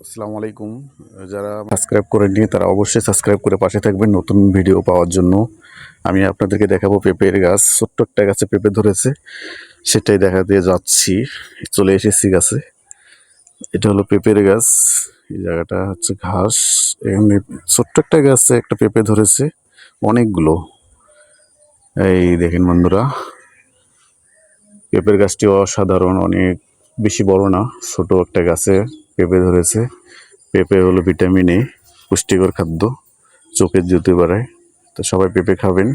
আসসালামু আলাইকুম। যারা সাবস্ক্রাইব করেননি তারা অবশ্যই সাবস্ক্রাইব করে পাশে থাকবেন নতুন ভিডিও পাওয়ার জন্য। আমি আপনাদেরকে দেখাবো পেঁপের গাছ। ছোট্ট একটা গাছে পেঁপে ধরেছে, সেটাই দেখা দিয়ে যাচ্ছি। চলে এসেছি গাছে। এটা হলো পেঁপের গাছ। এই জায়গাটা হচ্ছে ঘাস। এখানে ছোট্ট একটা গাছে একটা পেঁপে ধরেছে অনেকগুলো। এই দেখেন বন্ধুরা, পেঁপের গাছটি অসাধারণ, অনেক বেশি বড় না, ছোট একটা গাছে পেঁপে ধরেছে। পেঁপে হলো ভিটামিন এ, পুষ্টিকর খাদ্য, চোখের জ্যোতি বাড়ায়। তো সবাই পেঁপে খাবেন।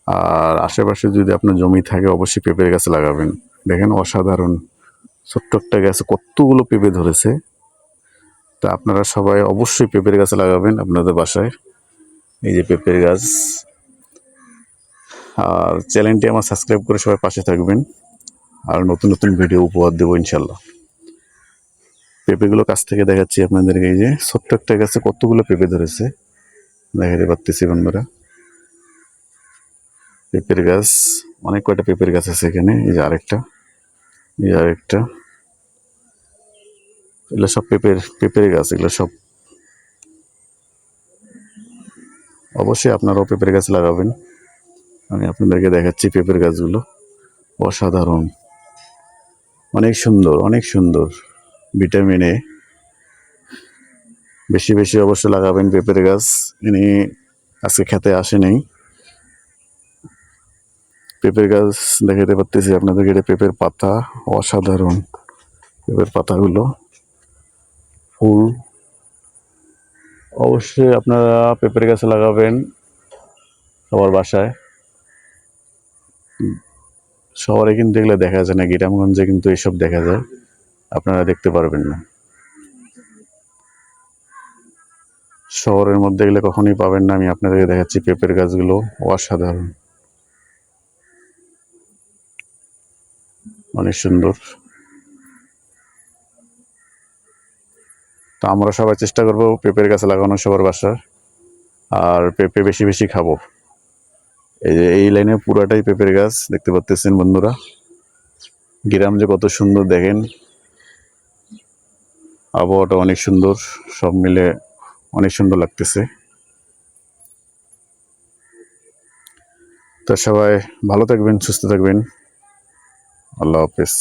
আর আশেপাশে যদি আপনার জমি থাকে অবশ্যই পেঁপের গাছ লাগাবেন। দেখেন অসাধারণ, ছোট্ট একটা গাছে কতগুলো পেঁপে ধরেছে। তা আপনারা সবাই অবশ্যই পেঁপের গাছ লাগাবেন আপনাদের বাসায়। এই যে পেঁপের গাছ। আর চ্যানেলটি আমার সাবস্ক্রাইব করে সবাই পাশে থাকবেন। আর নতুন নতুন ভিডিও উপহার দেবো ইনশাল্লাহ। পেঁপেগুলো কাছ থেকে দেখাচ্ছি আপনাদেরকে। এই যে ছোট্ট একটা গাছে কতগুলো পেঁপে ধরেছে দেখাতে পারতেছি বন্ধুরা। পেঁপের গাছ, অনেক কয়টা পেঁপের গাছ আছে এখানে। এই যে আরেকটা, এই আরেকটা। এগুলো সব পেঁপের গাছ, এগুলো সব। অবশ্যই আপনারাও পেঁপের গাছ লাগাবেন। আমি আপনাদেরকে দেখাচ্ছি পেঁপের গাছগুলো। অসাধারণ, অনেক সুন্দর, অনেক সুন্দর। Vitamin A. বেশি বেশি অবশ্যই লাগাবেন পেঁপের গাছ। ইনি আজকে খেতে আসেনি। পেঁপের গাছ দেখাতে পারতেছি আপনাদেরকে। এটা পেঁপের পাতা, অসাধারণ পেঁপের পাতাগুলো। ফুল। অবশ্যই আপনারা পেঁপের গাছ লাগাবেন সবার বাসায়। শহরে কিন্তু এগুলো দেখা যায় না, গ্রামগঞ্জে কিন্তু এসব দেখা যায়, আপনারা দেখতে পারবেন না। শহরের মধ্যে এগুলো কখনোই পাবেন না। আমি আপনাদেরকে দেখাচ্ছি পেঁপের গাছগুলো অসাধারণ, অনেক সুন্দর। তো আমরা সবাই চেষ্টা করব পেঁপের গাছ লাগানো সবার বাসার। আর পেঁপে বেশি বেশি খাবো। এই যে এই লাইনে পুরাটাই পেঁপের গাছ দেখতে পাচ্ছেন বন্ধুরা। গ্রাম যে কত সুন্দর দেখেন, আবহাওয়াটা অনেক সুন্দর, সব মিলে অনেক সুন্দর লাগতেছে। তো সবাই ভালো থাকবেন, সুস্থ থাকবেন। আল্লাহ হাফেজ।